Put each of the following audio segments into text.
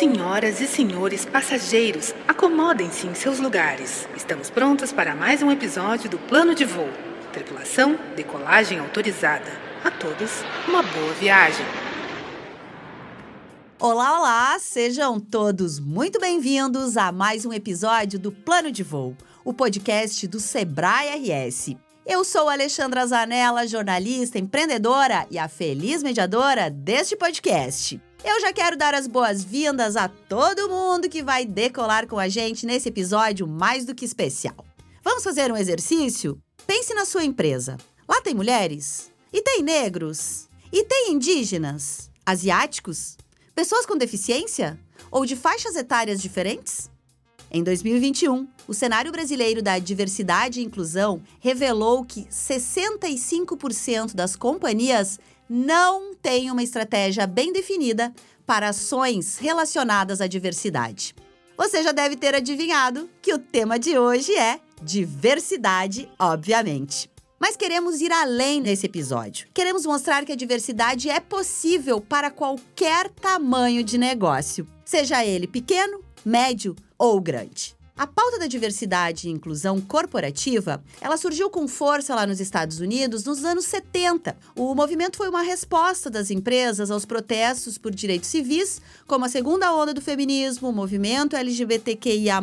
Senhoras e senhores passageiros, acomodem-se em seus lugares. Estamos prontos para mais um episódio do Plano de Voo. Tripulação, decolagem autorizada. A todos, uma boa viagem. Olá, olá! Sejam todos muito bem-vindos a mais um episódio do Plano de Voo, o podcast do Sebrae RS. Eu sou Alexandra Zanella, jornalista, empreendedora e a feliz mediadora deste podcast. Eu já quero dar as boas-vindas a todo mundo que vai decolar com a gente nesse episódio mais do que especial. Vamos fazer um exercício? Pense na sua empresa. Lá tem mulheres? E tem negros? E tem indígenas? Asiáticos? Pessoas com deficiência? Ou de faixas etárias diferentes? Em 2021, o cenário brasileiro da diversidade e inclusão revelou que 65% das companhias não têm uma estratégia bem definida para ações relacionadas à diversidade. Você já deve ter adivinhado que o tema de hoje é diversidade, obviamente. Mas queremos ir além nesse episódio. Queremos mostrar que a diversidade é possível para qualquer tamanho de negócio, seja ele pequeno, médio ou grande. A pauta da diversidade e inclusão corporativa, ela surgiu com força lá nos Estados Unidos nos anos 70. O movimento foi uma resposta das empresas aos protestos por direitos civis, como a segunda onda do feminismo, o movimento LGBTQIA+,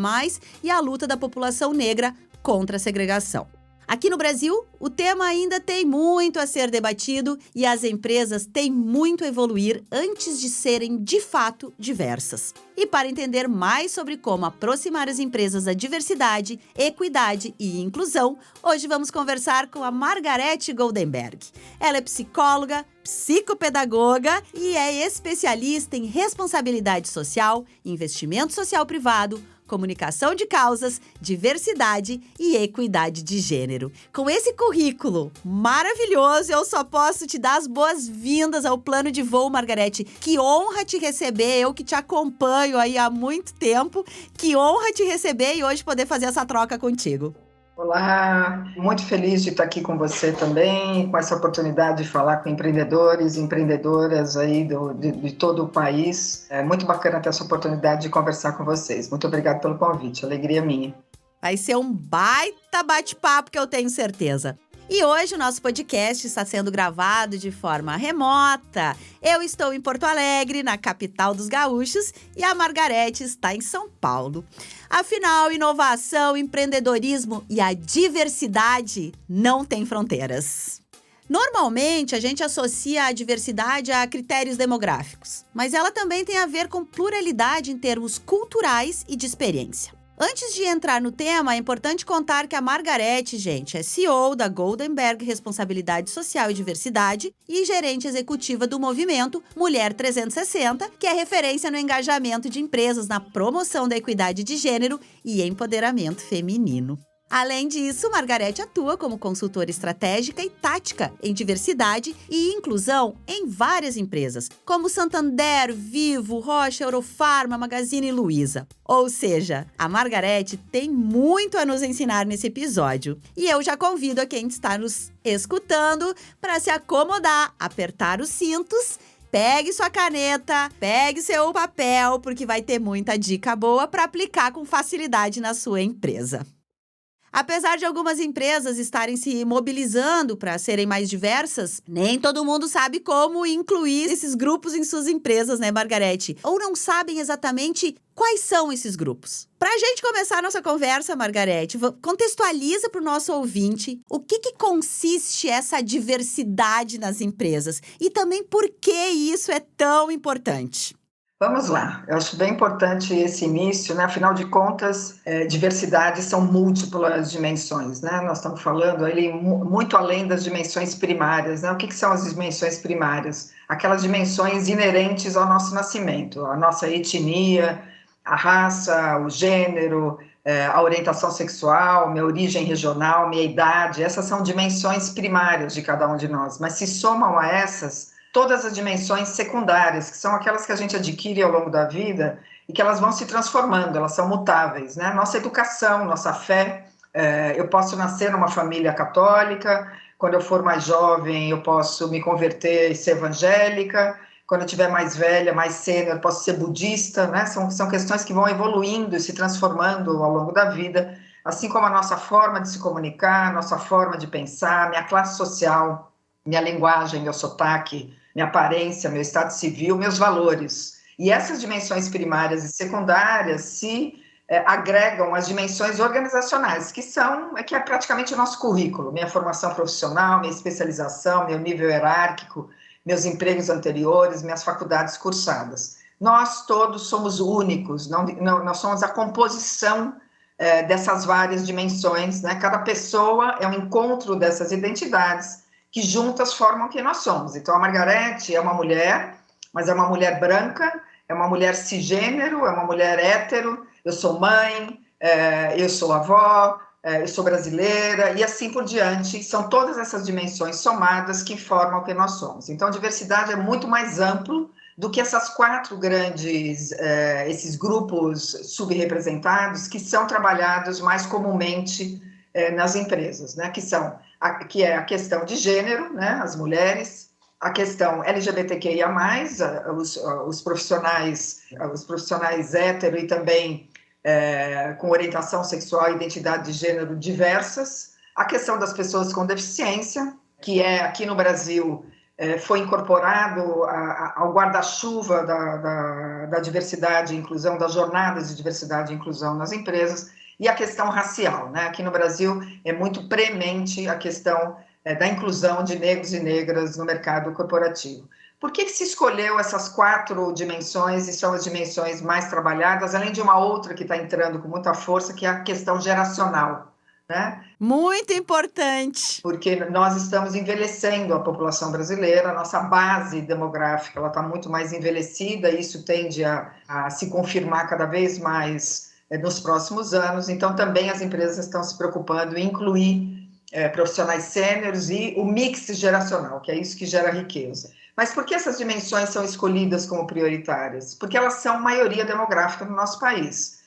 e a luta da população negra contra a segregação. Aqui no Brasil, o tema ainda tem muito a ser debatido e as empresas têm muito a evoluir antes de serem, de fato, diversas. E para entender mais sobre como aproximar as empresas da diversidade, equidade e inclusão, hoje vamos conversar com a Margarete Goldenberg. Ela é psicóloga, psicopedagoga e é especialista em responsabilidade social, investimento social privado, comunicação de causas, diversidade e equidade de gênero. Com esse currículo maravilhoso, eu só posso te dar as boas-vindas ao Plano de Voo, Margarete. Que honra te receber, eu que te acompanho aí há muito tempo. Que honra te receber e hoje poder fazer essa troca contigo. Olá, muito feliz de estar aqui com você também, com essa oportunidade de falar com empreendedores e empreendedoras aí de todo o país. É muito bacana ter essa oportunidade de conversar com vocês. Muito obrigada pelo convite, alegria minha. Vai ser um baita bate-papo que eu tenho certeza. E hoje o nosso podcast está sendo gravado de forma remota. Eu estou em Porto Alegre, na capital dos gaúchos, e a Margarete está em São Paulo. Afinal, inovação, empreendedorismo e a diversidade não têm fronteiras. Normalmente, a gente associa a diversidade a critérios demográficos, mas ela também tem a ver com pluralidade em termos culturais e de experiência. Antes de entrar no tema, é importante contar que a Margarete, gente, é CEO da Goldenberg Responsabilidade Social e Diversidade e gerente executiva do movimento Mulher 360, que é referência no engajamento de empresas na promoção da equidade de gênero e empoderamento feminino. Além disso, Margarete atua como consultora estratégica e tática em diversidade e inclusão em várias empresas, como Santander, Vivo, Rocha, Eurofarma, Magazine Luiza. Ou seja, a Margarete tem muito a nos ensinar nesse episódio. E eu já convido a quem está nos escutando para se acomodar, apertar os cintos. Pegue sua caneta, pegue seu papel, porque vai ter muita dica boa para aplicar com facilidade na sua empresa. Apesar de algumas empresas estarem se mobilizando para serem mais diversas, nem todo mundo sabe como incluir esses grupos em suas empresas, né, Margarete? Ou não sabem exatamente quais são esses grupos. Para a gente começar a nossa conversa, Margarete, contextualiza para o nosso ouvinte o que consiste essa diversidade nas empresas e também por que isso é tão importante. Vamos lá, eu acho bem importante esse início, né? Afinal de contas, diversidade são múltiplas dimensões, né? Nós estamos falando ali muito além das dimensões primárias, né? O que são as dimensões primárias? Aquelas dimensões inerentes ao nosso nascimento, a nossa etnia, a raça, o gênero, a orientação sexual, minha origem regional, minha idade, essas são dimensões primárias de cada um de nós, mas se somam a essas todas as dimensões secundárias, que são aquelas que a gente adquire ao longo da vida e que elas vão se transformando, elas são mutáveis, né? Nossa educação, nossa fé, eu posso nascer numa família católica, quando eu for mais jovem eu posso me converter e ser evangélica, quando eu estiver mais velha, mais sênior, posso ser budista, né? São questões que vão evoluindo e se transformando ao longo da vida, assim como a nossa forma de se comunicar, a nossa forma de pensar, minha classe social, minha linguagem, meu sotaque, minha aparência, meu estado civil, meus valores. E essas dimensões primárias e secundárias se agregam às dimensões organizacionais, que é praticamente o nosso currículo, minha formação profissional, minha especialização, meu nível hierárquico, meus empregos anteriores, minhas faculdades cursadas. Nós todos somos únicos, nós somos a composição dessas várias dimensões, né? Cada pessoa é um encontro dessas identidades que juntas formam quem nós somos. Então, a Margarete é uma mulher, mas é uma mulher branca, é uma mulher cisgênero, é uma mulher hétero, eu sou mãe, eu sou avó, eu sou brasileira, e assim por diante. São todas essas dimensões somadas que formam o que nós somos. Então, a diversidade é muito mais amplo do que essas 4 grandes, esses grupos subrepresentados que são trabalhados mais comumente nas empresas, né? Que é a questão de gênero, né? As mulheres, a questão LGBTQIA+, os profissionais hétero e também com orientação sexual e identidade de gênero diversas, a questão das pessoas com deficiência, que aqui no Brasil foi incorporado ao guarda-chuva da diversidade e inclusão, das jornadas de diversidade e inclusão nas empresas, e a questão racial, né? Aqui no Brasil é muito premente a questão da inclusão de negros e negras no mercado corporativo. Por que se escolheu essas 4 dimensões e são as dimensões mais trabalhadas, além de uma outra que está entrando com muita força, que é a questão geracional, né? Muito importante. Porque nós estamos envelhecendo a população brasileira, a nossa base demográfica ela está muito mais envelhecida, e isso tende a se confirmar cada vez mais nos próximos anos. Então, também as empresas estão se preocupando em incluir profissionais sêniores e o mix geracional, que é isso que gera riqueza. Mas por que essas dimensões são escolhidas como prioritárias? Porque elas são maioria demográfica no nosso país.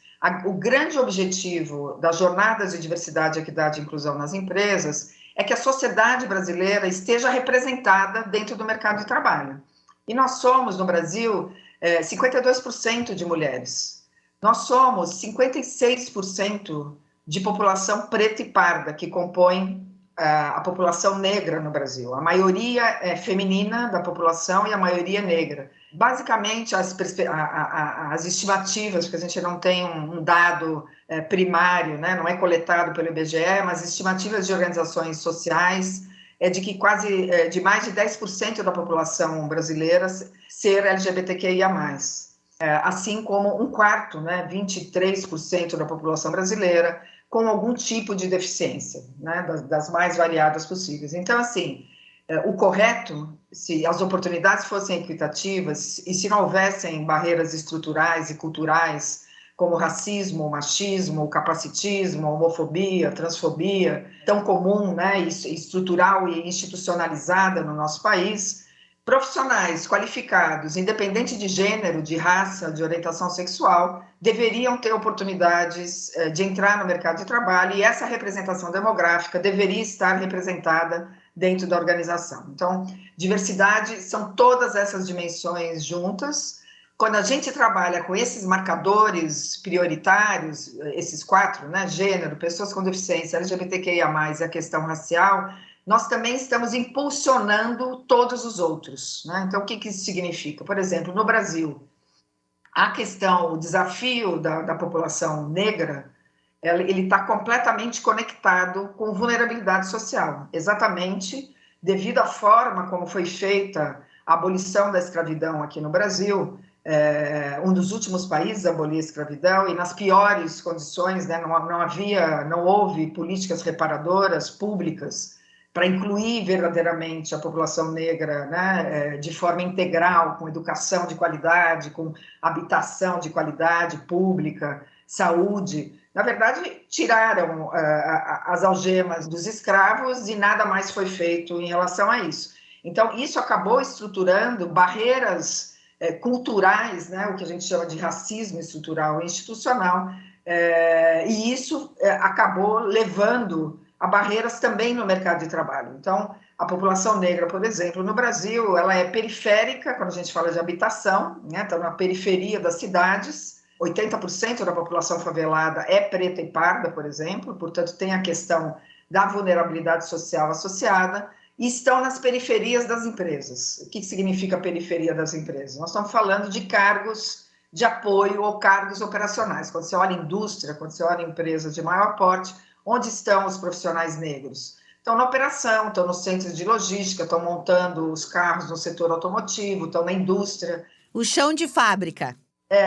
O grande objetivo das jornadas de diversidade, equidade e inclusão nas empresas é que a sociedade brasileira esteja representada dentro do mercado de trabalho. E nós somos, no Brasil, 52% de mulheres. Nós somos 56% de população preta e parda, que compõe a população negra no Brasil. A maioria é feminina da população e a maioria é negra. Basicamente, as estimativas, porque a gente não tem um dado primário, né, não é coletado pelo IBGE, mas estimativas de organizações sociais de que de mais de 10% da população brasileira ser LGBTQIA+. Assim como um quarto, né, 23% da população brasileira com algum tipo de deficiência, né, das mais variadas possíveis. Então, assim, o correto, se as oportunidades fossem equitativas e se não houvessem barreiras estruturais e culturais, como racismo, machismo, capacitismo, homofobia, transfobia, tão comum, né, estrutural e institucionalizada no nosso país, profissionais qualificados, independente de gênero, de raça, de orientação sexual, deveriam ter oportunidades de entrar no mercado de trabalho, e essa representação demográfica deveria estar representada dentro da organização. Então, diversidade são todas essas dimensões juntas. Quando a gente trabalha com esses marcadores prioritários, esses 4, né, gênero, pessoas com deficiência, LGBTQIA+, e a questão racial, nós também estamos impulsionando todos os outros, né? Então, o que isso significa? Por exemplo, no Brasil, o desafio da população negra, ele está completamente conectado com vulnerabilidade social, exatamente devido à forma como foi feita a abolição da escravidão aqui no Brasil, um dos últimos países a abolir a escravidão, e nas piores condições, né? Não houve políticas reparadoras públicas para incluir verdadeiramente a população negra, né, de forma integral, com educação de qualidade, com habitação de qualidade pública, saúde. Na verdade, tiraram as algemas dos escravos e nada mais foi feito em relação a isso. Então, isso acabou estruturando barreiras culturais, né, o que a gente chama de racismo estrutural e institucional, e isso acabou levando a barreiras também no mercado de trabalho. Então, A população negra, por exemplo, no Brasil, ela é periférica, quando a gente fala de habitação, né? Está na periferia das cidades. 80% da população favelada é preta e parda, por exemplo, portanto, tem a questão da vulnerabilidade social associada, e estão nas periferias das empresas. O que significa periferia das empresas? Nós estamos falando de cargos de apoio ou cargos operacionais. Quando você olha indústria, quando você olha empresas de maior porte, onde estão os profissionais negros? Estão na operação, estão nos centros de logística, estão montando os carros no setor automotivo, estão na indústria. O chão de fábrica.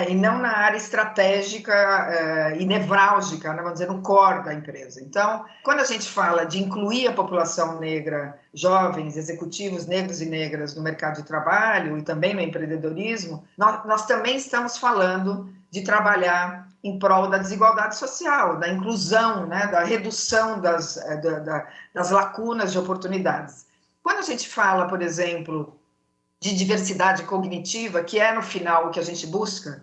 E não na área estratégica e nevrálgica, né, vamos dizer, no core da empresa. Então, quando a gente fala de incluir a população negra, jovens, executivos negros e negras no mercado de trabalho e também no empreendedorismo, nós também estamos falando de trabalhar em prol da desigualdade social, da inclusão, né, da redução das lacunas de oportunidades. Quando a gente fala, por exemplo, de diversidade cognitiva, que é, no final, o que a gente busca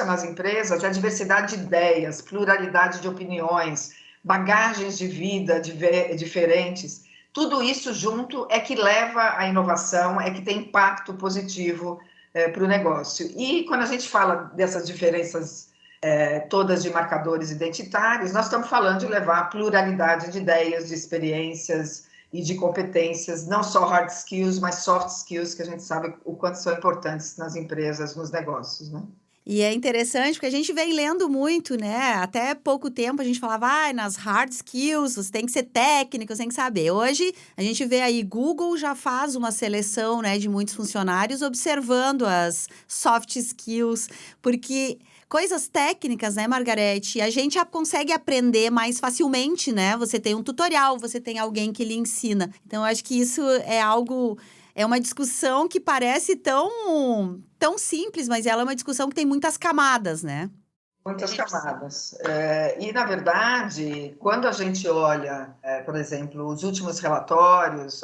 nas empresas é diversidade de ideias, pluralidade de opiniões, bagagens de vida diferentes. Tudo isso junto é que leva à inovação, é que tem impacto positivo para o negócio. E quando a gente fala dessas diferenças todas de marcadores identitários, nós estamos falando de levar a pluralidade de ideias, de experiências e de competências, não só hard skills, mas soft skills, que a gente sabe o quanto são importantes nas empresas, nos negócios, né? E é interessante porque a gente vem lendo muito, né? Até pouco tempo a gente falava, nas hard skills, você tem que ser técnico, você tem que saber. Hoje a gente vê aí, Google já faz uma seleção, né, de muitos funcionários observando as soft skills, porque coisas técnicas, né, Margarete, a gente já consegue aprender mais facilmente, né? Você tem um tutorial, você tem alguém que lhe ensina. Então, eu acho que isso é algo... É uma discussão que parece tão simples, mas ela é uma discussão que tem muitas camadas, né? Muitas camadas. E, na verdade, quando a gente olha, por exemplo, os últimos relatórios,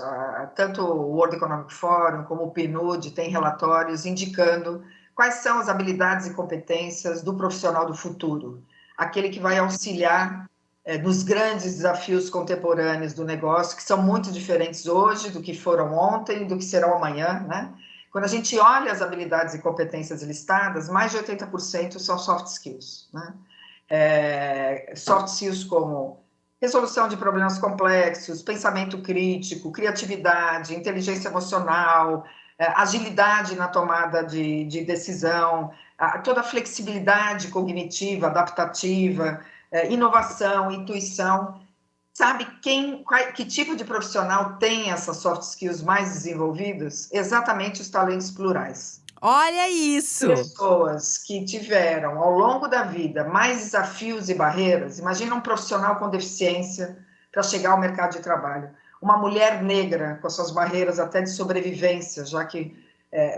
tanto o World Economic Forum como o PNUD têm relatórios indicando quais são as habilidades e competências do profissional do futuro, aquele que vai auxiliar nos grandes desafios contemporâneos do negócio, que são muito diferentes hoje do que foram ontem, do que serão amanhã, né? Quando a gente olha as habilidades e competências listadas, mais de 80% são soft skills, né? Soft skills como resolução de problemas complexos, pensamento crítico, criatividade, inteligência emocional, agilidade na tomada de decisão, toda a flexibilidade cognitiva, adaptativa, inovação, intuição. Sabe que tipo de profissional tem essas soft skills mais desenvolvidas? Exatamente os talentos plurais. Olha isso! Pessoas que tiveram, ao longo da vida, mais desafios e barreiras. Imagina um profissional com deficiência para chegar ao mercado de trabalho. Uma mulher negra com suas barreiras até de sobrevivência, já que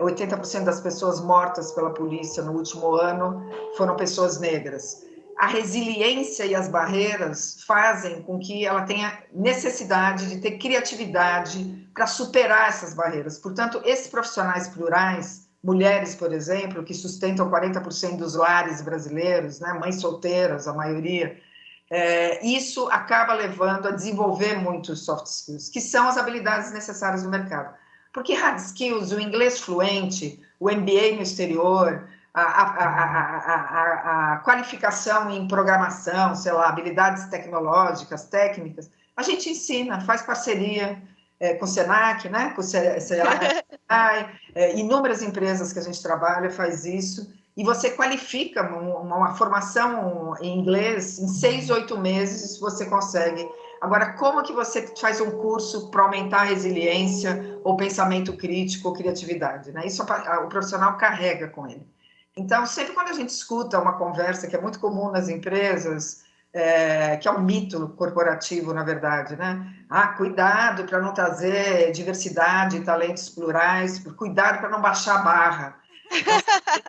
80% das pessoas mortas pela polícia no último ano foram pessoas negras. A resiliência e as barreiras fazem com que ela tenha necessidade de ter criatividade para superar essas barreiras. Portanto, esses profissionais plurais, mulheres, por exemplo, que sustentam 40% dos lares brasileiros, né, mães solteiras, a maioria, isso acaba levando a desenvolver muitos soft skills, que são as habilidades necessárias no mercado. Porque hard skills, o inglês fluente, o MBA no exterior, a qualificação em programação, sei lá, habilidades tecnológicas, técnicas, a gente ensina, faz parceria com o Senac, né? Com o Senac, inúmeras empresas que a gente trabalha faz isso, e você qualifica uma formação em inglês, em 6, 8 meses você consegue. Agora, como que você faz um curso para aumentar a resiliência, ou pensamento crítico, ou criatividade, né? Isso o profissional carrega com ele. Então, sempre quando a gente escuta uma conversa que é muito comum nas empresas, que é um mito corporativo, na verdade, né? Cuidado para não trazer diversidade e talentos plurais, cuidado para não baixar a barra.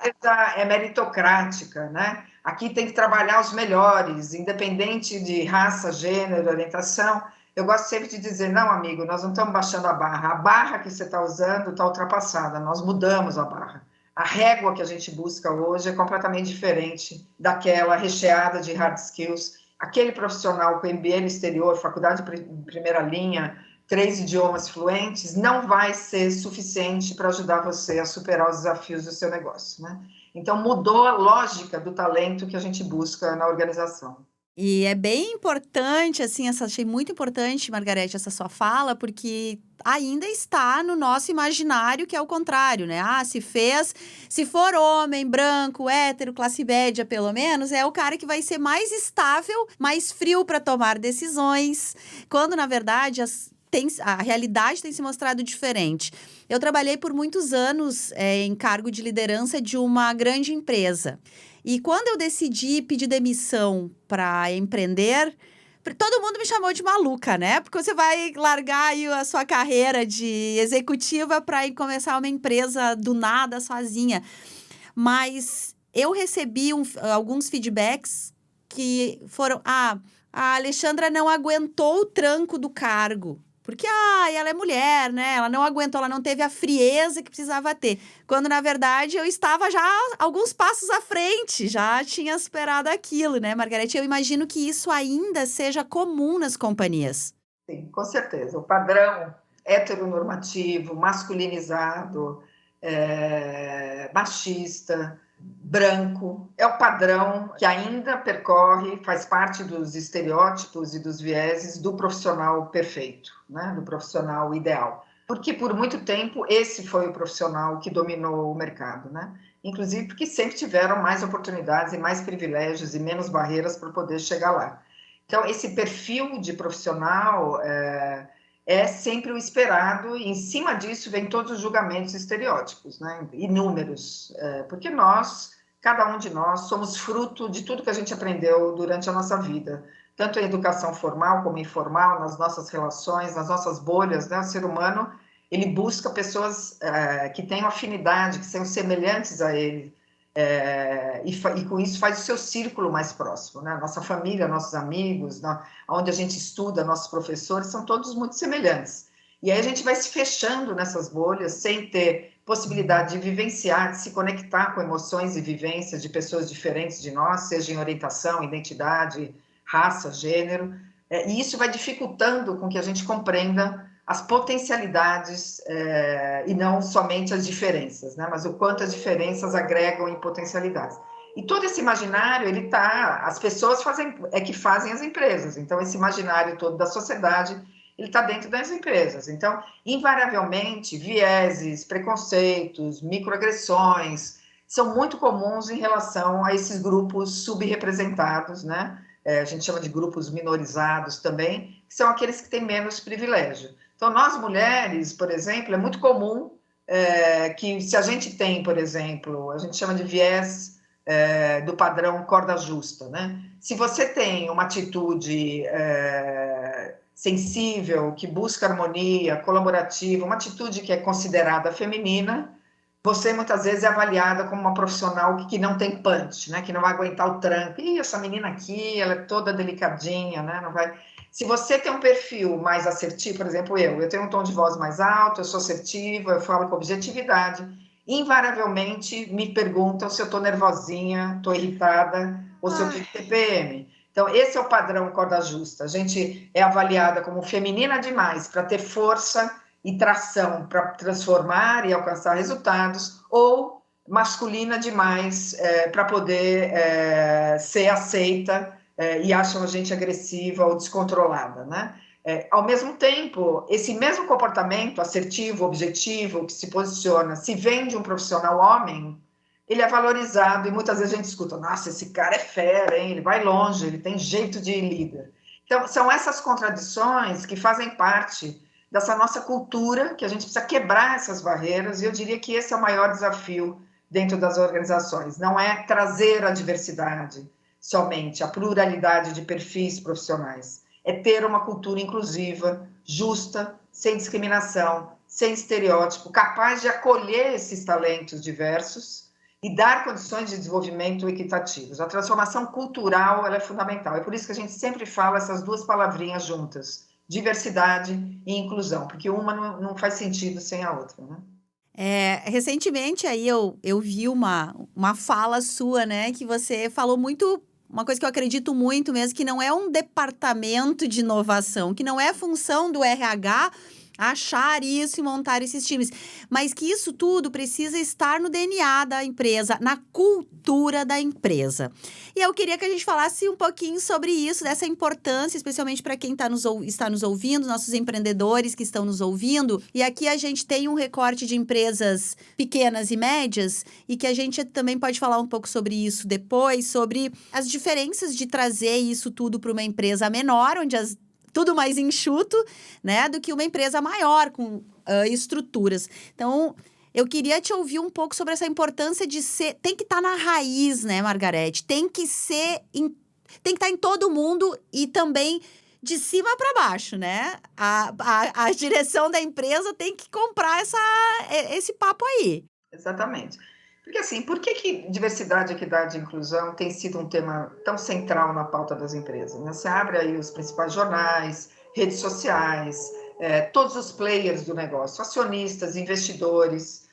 Essa é meritocrática, né? Aqui tem que trabalhar os melhores, independente de raça, gênero, orientação. Eu gosto sempre de dizer, não, amigo, nós não estamos baixando a barra que você está usando está ultrapassada, nós mudamos a barra. A régua que a gente busca hoje é completamente diferente daquela recheada de hard skills. Aquele profissional com MBA no exterior, faculdade de primeira linha, 3 idiomas fluentes, não vai ser suficiente para ajudar você a superar os desafios do seu negócio, né? Então, mudou a lógica do talento que a gente busca na organização. E é bem importante, assim, achei muito importante, Margarete, essa sua fala, porque ainda está no nosso imaginário que é o contrário, né? Se for homem, branco, hétero, classe média, pelo menos, é o cara que vai ser mais estável, mais frio para tomar decisões, quando, na verdade, a realidade tem se mostrado diferente. Eu trabalhei por muitos anos em cargo de liderança de uma grande empresa. E quando eu decidi pedir demissão para empreender, todo mundo me chamou de maluca, né? Porque você vai largar aí a sua carreira de executiva para começar uma empresa do nada, sozinha. Mas eu recebi alguns feedbacks que foram... a Alexandra não aguentou o tranco do cargo. Porque, ela é mulher, né? Ela não aguentou, ela não teve a frieza que precisava ter. Quando, na verdade, eu estava já alguns passos à frente, já tinha superado aquilo, né, Margarete? Eu imagino que isso ainda seja comum nas companhias. Sim, com certeza. O padrão heteronormativo, masculinizado, machista, branco, é o padrão que ainda percorre, faz parte dos estereótipos e dos vieses do profissional perfeito, né? Do profissional ideal. Porque por muito tempo esse foi o profissional que dominou o mercado, né? Inclusive porque sempre tiveram mais oportunidades e mais privilégios e menos barreiras para poder chegar lá. Então, esse perfil de profissional é sempre o esperado, e em cima disso vem todos os julgamentos estereótipos, né? Inúmeros, porque cada um de nós, somos fruto de tudo que a gente aprendeu durante a nossa vida, tanto em educação formal como informal, nas nossas relações, nas nossas bolhas, né? O ser humano, ele busca pessoas que tenham afinidade, que sejam semelhantes a ele, e com isso faz o seu círculo mais próximo, né? Nossa família, nossos amigos, onde a gente estuda, nossos professores, são todos muito semelhantes. E aí a gente vai se fechando nessas bolhas, sem ter possibilidade de vivenciar, de se conectar com emoções e vivências de pessoas diferentes de nós, seja em orientação, identidade, raça, gênero, e isso vai dificultando com que a gente compreenda as potencialidades e não somente as diferenças, né? Mas o quanto as diferenças agregam em potencialidades. E todo esse imaginário, as pessoas que fazem as empresas, então esse imaginário todo da sociedade, ele está dentro das empresas. Então, invariavelmente, vieses, preconceitos, microagressões são muito comuns em relação a esses grupos subrepresentados, né? A gente chama de grupos minorizados também, que são aqueles que têm menos privilégio. Então, nós mulheres, por exemplo, é muito comum que se a gente tem, por exemplo, a gente chama de viés do padrão corda justa, né? Se você tem uma atitude sensível, que busca harmonia, colaborativa, uma atitude que é considerada feminina, você muitas vezes é avaliada como uma profissional que não tem punch, né? Que não vai aguentar o tranco. Ih, essa menina aqui, ela é toda delicadinha, né? Não vai... Se você tem um perfil mais assertivo, por exemplo, eu tenho um tom de voz mais alto, eu sou assertiva, eu falo com objetividade, invariavelmente me perguntam se eu estou nervosinha, estou irritada, ou se eu tenho TPM. Então, esse é o padrão corda justa. A gente é avaliada como feminina demais para ter força e tração para transformar e alcançar resultados, ou masculina demais para poder ser aceita e acham a gente agressiva ou descontrolada, né? Ao mesmo tempo, esse mesmo comportamento assertivo, objetivo, que se posiciona, se vem de um profissional homem, ele é valorizado e muitas vezes a gente escuta, nossa, esse cara é fera, hein? Ele vai longe, ele tem jeito de líder. Então, são essas contradições que fazem parte dessa nossa cultura, que a gente precisa quebrar essas barreiras, e eu diria que esse é o maior desafio dentro das organizações, não é trazer a diversidade somente, a pluralidade de perfis profissionais, é ter uma cultura inclusiva, justa, sem discriminação, sem estereótipo, capaz de acolher esses talentos diversos e dar condições de desenvolvimento equitativos. A transformação cultural, ela é fundamental, é por isso que a gente sempre fala essas duas palavrinhas juntas, diversidade e inclusão, porque uma não faz sentido sem a outra, né? Recentemente aí eu vi uma fala sua, né, que você falou muito uma coisa que eu acredito muito mesmo, que não é um departamento de inovação, que não é função do RH achar isso e montar esses times, mas que isso tudo precisa estar no DNA da empresa, na cultura da empresa. E eu queria que a gente falasse um pouquinho sobre isso, dessa importância, especialmente para quem está nos ouvindo, nossos empreendedores que estão nos ouvindo. E aqui a gente tem um recorte de empresas pequenas e médias, e que a gente também pode falar um pouco sobre isso depois, sobre as diferenças de trazer isso tudo para uma empresa menor, onde tudo mais enxuto, né, do que uma empresa maior, com estruturas. Então, eu queria te ouvir um pouco sobre essa importância de ser... Tem que estar na raiz, né, Margarete? Tem que estar em todo mundo e também de cima para baixo, né? A direção da empresa tem que comprar esse papo aí. Exatamente. Porque assim, por que diversidade, equidade e inclusão tem sido um tema tão central na pauta das empresas? Né? Você abre aí os principais jornais, redes sociais, todos os players do negócio, acionistas, investidores,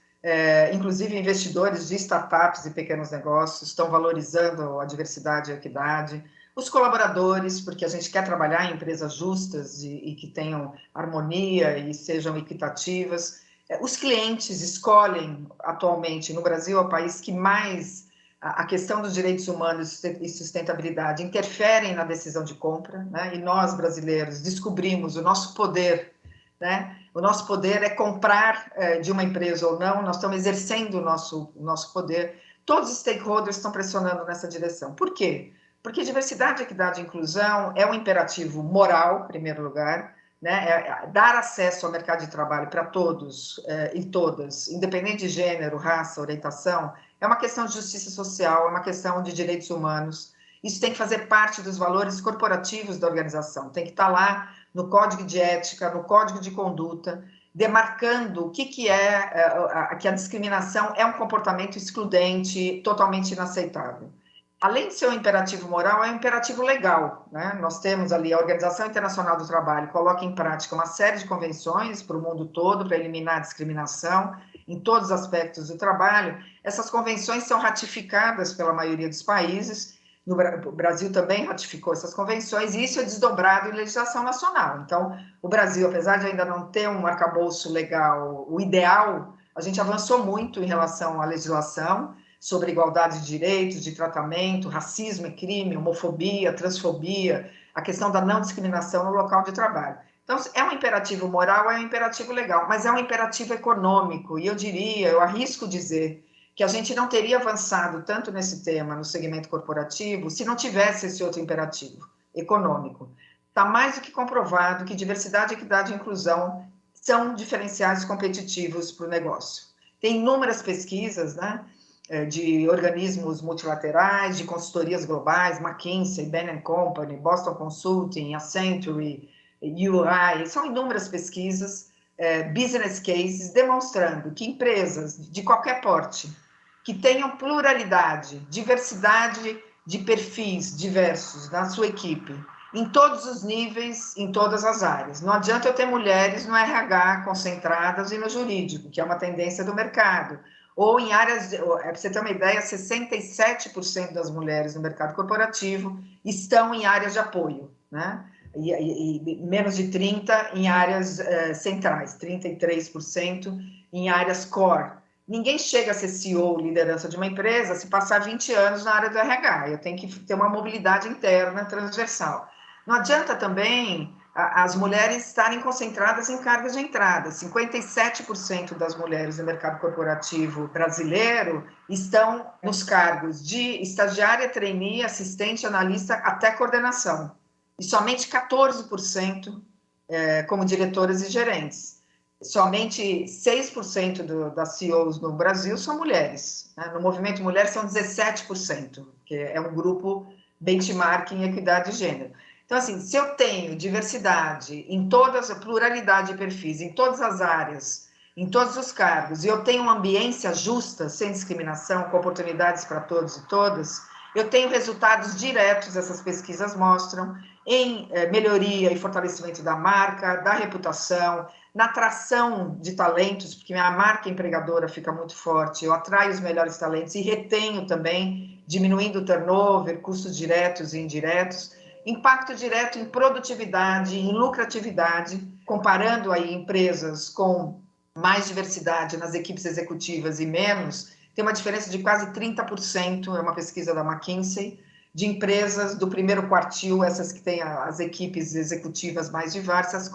inclusive investidores de startups e pequenos negócios, estão valorizando a diversidade e a equidade. Os colaboradores, porque a gente quer trabalhar em empresas justas e que tenham harmonia e sejam equitativas. Os clientes escolhem, atualmente, no Brasil, é o país que mais a questão dos direitos humanos e sustentabilidade interferem na decisão de compra, né? E nós, brasileiros, descobrimos o nosso poder, né? O nosso poder é comprar de uma empresa ou não, nós estamos exercendo o nosso poder. Todos os stakeholders estão pressionando nessa direção. Por quê? Porque diversidade, equidade e inclusão é um imperativo moral, em primeiro lugar, né? Dar acesso ao mercado de trabalho para todos e todas, independente de gênero, raça, orientação, é uma questão de justiça social, é uma questão de direitos humanos. Isso tem que fazer parte dos valores corporativos da organização, tem que estar lá no código de ética, no código de conduta, demarcando o que é que a discriminação é um comportamento excludente, totalmente inaceitável. Além de ser um imperativo moral, é um imperativo legal, né? Nós temos ali a Organização Internacional do Trabalho, coloca em prática uma série de convenções para o mundo todo, para eliminar a discriminação em todos os aspectos do trabalho. Essas convenções são ratificadas pela maioria dos países, o Brasil também ratificou essas convenções, e isso é desdobrado em legislação nacional. Então, o Brasil, apesar de ainda não ter um arcabouço legal, o ideal, a gente avançou muito em relação à legislação, sobre igualdade de direitos, de tratamento, racismo e crime, homofobia, transfobia, a questão da não discriminação no local de trabalho. Então, é um imperativo moral, é um imperativo legal, mas é um imperativo econômico, e eu arrisco dizer que a gente não teria avançado tanto nesse tema no segmento corporativo se não tivesse esse outro imperativo econômico. Está mais do que comprovado que diversidade, equidade e inclusão são diferenciais competitivos para o negócio. Tem inúmeras pesquisas, né, de organismos multilaterais, de consultorias globais, McKinsey, Bain & Company, Boston Consulting, Accenture, UI, são inúmeras pesquisas, business cases, demonstrando que empresas de qualquer porte, que tenham pluralidade, diversidade de perfis diversos na sua equipe, em todos os níveis, em todas as áreas. Não adianta eu ter mulheres no RH concentradas e no jurídico, que é uma tendência do mercado, ou em áreas, para você ter uma ideia, 67% das mulheres no mercado corporativo estão em áreas de apoio, né? E menos de 30% em áreas centrais, 33% em áreas core. Ninguém chega a ser CEO, liderança de uma empresa, se passar 20 anos na área do RH. Eu tenho que ter uma mobilidade interna transversal. Não adianta também as mulheres estarem concentradas em cargos de entrada. 57% das mulheres no mercado corporativo brasileiro estão nos cargos de estagiária, trainee, assistente, analista, até coordenação. E somente 14% como diretoras e gerentes. Somente 6% das CEOs no Brasil são mulheres, né? No Movimento Mulher são 17%, que é um grupo benchmark em equidade de gênero. Então, assim, se eu tenho diversidade em todas, pluralidade de perfis, em todas as áreas, em todos os cargos, e eu tenho uma ambiência justa, sem discriminação, com oportunidades para todos e todas, eu tenho resultados diretos, essas pesquisas mostram, em melhoria e fortalecimento da marca, da reputação, na atração de talentos, porque minha marca empregadora fica muito forte, eu atraio os melhores talentos e retenho também, diminuindo o turnover, custos diretos e indiretos, impacto direto em produtividade, em lucratividade, comparando aí empresas com mais diversidade nas equipes executivas e menos, tem uma diferença de quase 30%, é uma pesquisa da McKinsey, de empresas do primeiro quartil, essas que têm as equipes executivas mais diversas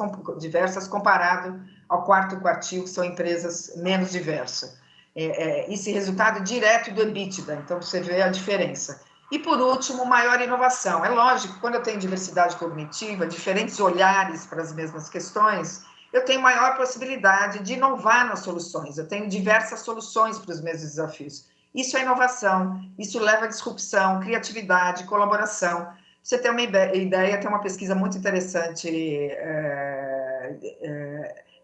comparado ao quarto quartil, que são empresas menos diversas. Esse resultado direto do EBITDA, então você vê a diferença. E, por último, maior inovação. É lógico, quando eu tenho diversidade cognitiva, diferentes olhares para as mesmas questões, eu tenho maior possibilidade de inovar nas soluções, eu tenho diversas soluções para os mesmos desafios. Isso é inovação, isso leva a disrupção, criatividade, colaboração. Você tem uma ideia, tem uma pesquisa muito interessante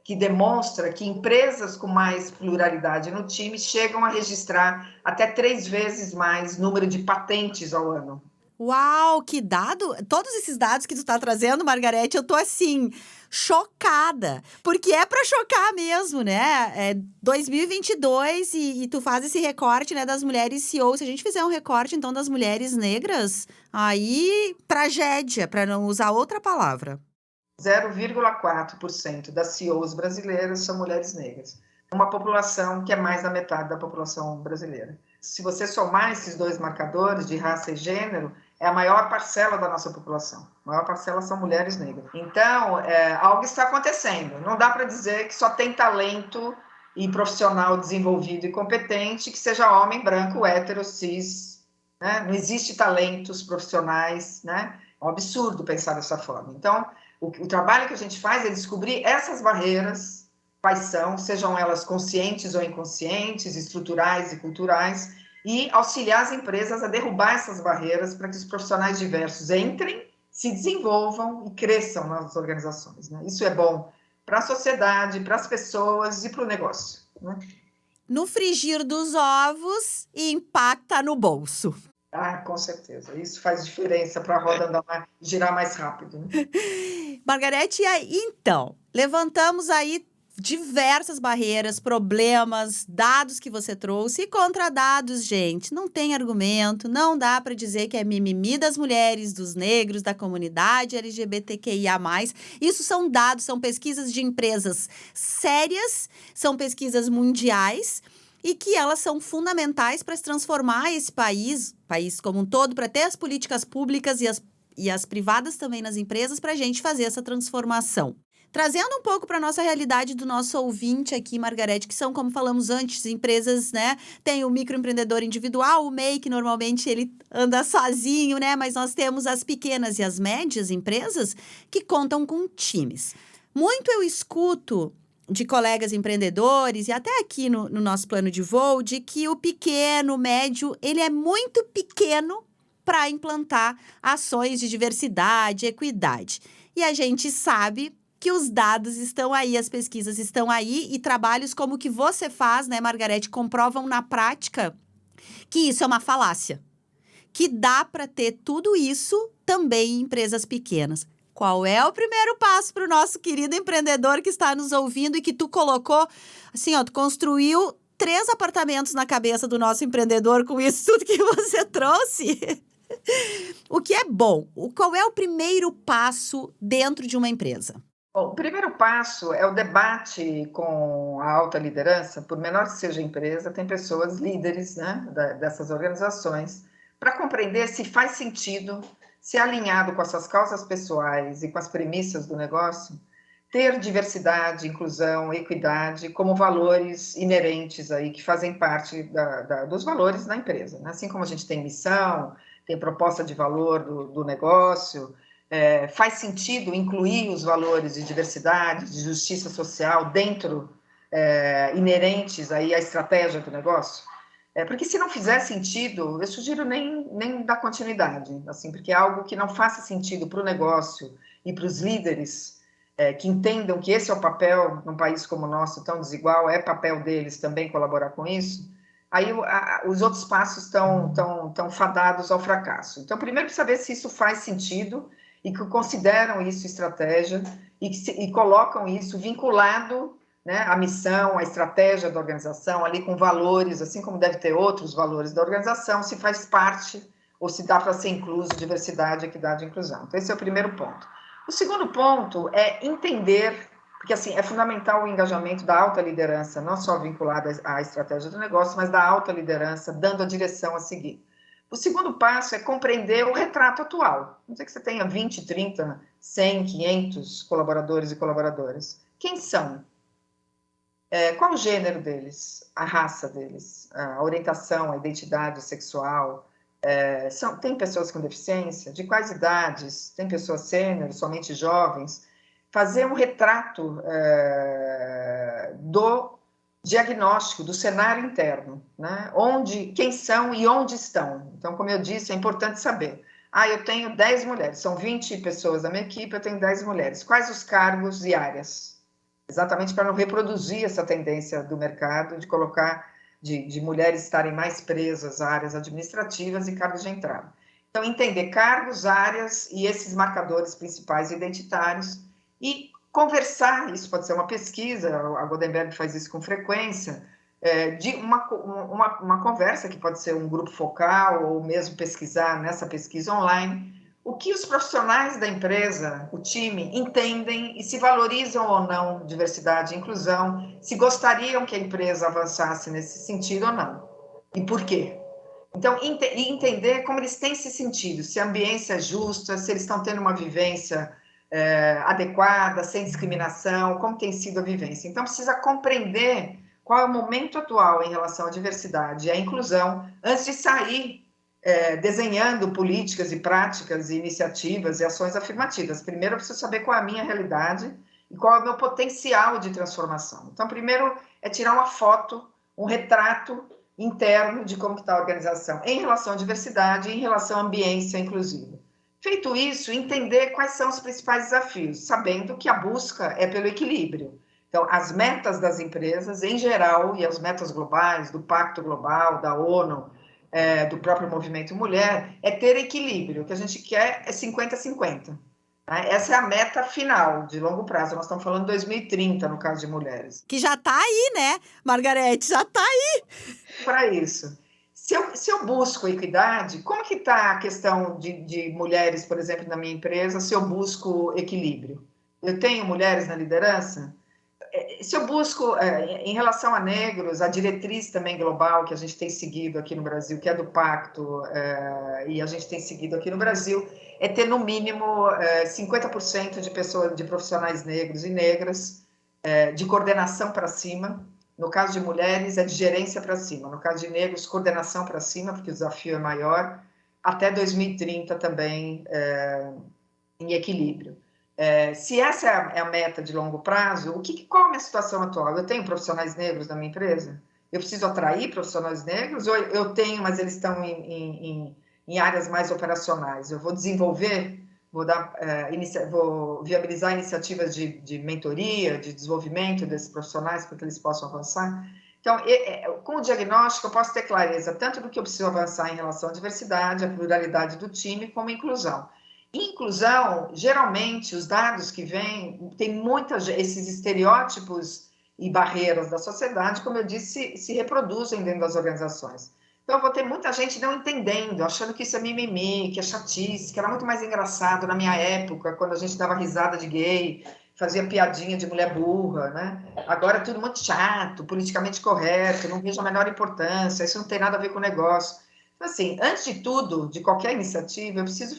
que demonstra que empresas com mais pluralidade no time chegam a registrar até 3 vezes mais número de patentes ao ano. Uau, que dado! Todos esses dados que tu tá trazendo, Margarete, eu tô assim, chocada. Porque é pra chocar mesmo, né? É 2022 e tu faz esse recorte, né, das mulheres CEO. Se a gente fizer um recorte, então, das mulheres negras, aí, tragédia, pra não usar outra palavra. 0,4% das CEOs brasileiras são mulheres negras. Uma população que é mais da metade da população brasileira. Se você somar esses dois marcadores de raça e gênero, é a maior parcela da nossa população. A maior parcela são mulheres negras. Então, algo está acontecendo. Não dá para dizer que só tem talento e profissional desenvolvido e competente que seja homem, branco, hétero, cis. Né? Não existe talentos profissionais. Né? É um absurdo pensar dessa forma. Então, o trabalho que a gente faz é descobrir essas barreiras, quais são, sejam elas conscientes ou inconscientes, estruturais e culturais, e auxiliar as empresas a derrubar essas barreiras para que os profissionais diversos entrem, se desenvolvam e cresçam nas organizações. Né? Isso é bom para a sociedade, para as pessoas e para o negócio. Né? No frigir dos ovos e impacta no bolso. Ah, com certeza. Isso faz diferença para a roda andar girar mais rápido. Né? Margarete, e aí, então, levantamos aí diversas barreiras, problemas, dados que você trouxe e contra dados, gente. Não tem argumento, não dá para dizer que é mimimi das mulheres, dos negros, da comunidade LGBTQIA+. Isso são dados, são pesquisas de empresas sérias, são pesquisas mundiais e que elas são fundamentais para se transformar esse país como um todo, para ter as políticas públicas e as privadas também nas empresas para a gente fazer essa transformação. Trazendo um pouco para a nossa realidade do nosso ouvinte aqui, Margarete, que são, como falamos antes, empresas, né? Tem o microempreendedor individual, o MEI, que normalmente ele anda sozinho, né? Mas nós temos as pequenas e as médias empresas que contam com times. Muito eu escuto de colegas empreendedores e até aqui no nosso plano de voo, de que o pequeno, médio, ele é muito pequeno para implantar ações de diversidade, equidade. E a gente sabe que os dados estão aí, as pesquisas estão aí e trabalhos como o que você faz, né, Margarete, comprovam na prática que isso é uma falácia. Que dá para ter tudo isso também em empresas pequenas. Qual é o primeiro passo para o nosso querido empreendedor que está nos ouvindo e que tu colocou, assim, ó, tu construiu 3 apartamentos na cabeça do nosso empreendedor com isso tudo que você trouxe? O que é bom? Qual é o primeiro passo dentro de uma empresa? Bom, o primeiro passo é o debate com a alta liderança, por menor que seja a empresa, tem pessoas líderes, né, dessas organizações, para compreender se faz sentido, se é alinhado com as suas causas pessoais e com as premissas do negócio, ter diversidade, inclusão, equidade como valores inerentes aí, que fazem parte dos valores da empresa. Né? Assim como a gente tem missão, tem proposta de valor do negócio, faz sentido incluir os valores de diversidade, de justiça social dentro, inerentes aí à estratégia do negócio? Porque se não fizer sentido, eu sugiro nem dar continuidade, assim, porque é algo que não faça sentido para o negócio e para os líderes que entendam que esse é o papel, num país como o nosso, tão desigual, é papel deles também colaborar com isso, aí os outros passos estão fadados ao fracasso. Então, primeiro, saber se isso faz sentido e que consideram isso estratégia e colocam isso vinculado, né, à missão, à estratégia da organização, ali com valores, assim como deve ter outros valores da organização, se faz parte ou se dá para ser incluso diversidade, equidade e inclusão. Então, esse é o primeiro ponto. O segundo ponto é entender, porque assim, é fundamental o engajamento da alta liderança, não só vinculado à estratégia do negócio, mas da alta liderança, dando a direção a seguir. O segundo passo é compreender o retrato atual. Não sei que você tenha 20, 30, 100, 500 colaboradores e colaboradoras. Quem são? Qual o gênero deles? A raça deles? A orientação, a identidade sexual? Tem pessoas com deficiência? De quais idades? Tem pessoas sêniores, somente jovens? Fazer um retrato do diagnóstico, do cenário interno, né? Quem são e onde estão. Então, como eu disse, é importante saber. Eu tenho 10 mulheres, são 20 pessoas da minha equipe, eu tenho 10 mulheres. Quais os cargos e áreas? Exatamente para não reproduzir essa tendência do mercado de colocar, de mulheres estarem mais presas a áreas administrativas e cargos de entrada. Então, entender cargos, áreas e esses marcadores principais identitários e conversar, isso pode ser uma pesquisa, a Goldenberg faz isso com frequência, de uma conversa que pode ser um grupo focal ou mesmo pesquisar nessa pesquisa online, o que os profissionais da empresa, o time, entendem e se valorizam ou não diversidade e inclusão, se gostariam que a empresa avançasse nesse sentido ou não, e por quê. Então, entender como eles têm se sentido, se a ambiência é justa, se eles estão tendo uma vivência adequada, sem discriminação, como tem sido a vivência. Então, precisa compreender qual é o momento atual em relação à diversidade e à inclusão, antes de sair desenhando políticas e práticas, e iniciativas e ações afirmativas. Primeiro, eu preciso saber qual é a minha realidade e qual é o meu potencial de transformação. Então, primeiro é tirar uma foto, um retrato interno de como está a organização em relação à diversidade e em relação à ambiência inclusiva. Feito isso, entender quais são os principais desafios, sabendo que a busca é pelo equilíbrio. Então, as metas das empresas, em geral, e as metas globais, do Pacto Global, da ONU, do próprio Movimento Mulher, é ter equilíbrio. O que a gente quer é 50-50. Né? Essa é a meta final, de longo prazo. Nós estamos falando de 2030, no caso de mulheres. Que já está aí, né, Margarete? Já está aí. Para isso. Se eu busco equidade, como que está a questão de mulheres, por exemplo, na minha empresa, se eu busco equilíbrio? Eu tenho mulheres na liderança? Se eu busco, em relação a negros, a diretriz também global que a gente tem seguido aqui no Brasil, que é do Pacto, e a gente tem seguido aqui no Brasil, é ter no mínimo 50% de profissionais negros e negras, de coordenação para cima. No caso de mulheres, é de gerência para cima. No caso de negros, coordenação para cima, porque o desafio é maior. Até 2030 também em equilíbrio. Se essa é a meta de longo prazo, qual é a minha situação atual? Eu tenho profissionais negros na minha empresa? Eu preciso atrair profissionais negros? Ou eu tenho, mas eles estão em áreas mais operacionais? Eu vou desenvolver, vou viabilizar iniciativas de mentoria, de desenvolvimento desses profissionais para que eles possam avançar? Então, com o diagnóstico, eu posso ter clareza tanto do que eu preciso avançar em relação à diversidade, à pluralidade do time, como à inclusão. Inclusão, geralmente, os dados que vêm, tem esses estereótipos e barreiras da sociedade, como eu disse, se reproduzem dentro das organizações. Então, eu vou ter muita gente não entendendo, achando que isso é mimimi, que é chatice, que era muito mais engraçado na minha época, quando a gente dava risada de gay, fazia piadinha de mulher burra, né? Agora é tudo muito chato, politicamente correto, não vejo a menor importância, isso não tem nada a ver com o negócio. Então, assim, antes de tudo, de qualquer iniciativa, eu preciso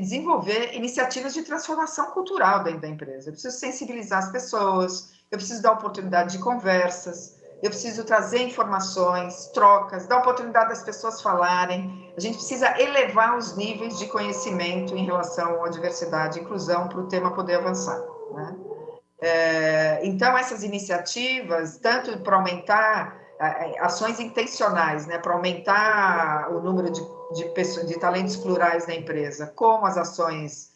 desenvolver iniciativas de transformação cultural dentro da empresa. Eu preciso sensibilizar as pessoas, eu preciso dar oportunidade de conversas, eu preciso trazer informações, trocas, dar oportunidade das pessoas falarem. A gente precisa elevar os níveis de conhecimento em relação à diversidade e inclusão para o tema poder avançar, né? Então, essas iniciativas, tanto para aumentar ações intencionais, né, para aumentar o número de talentos plurais na empresa, como as ações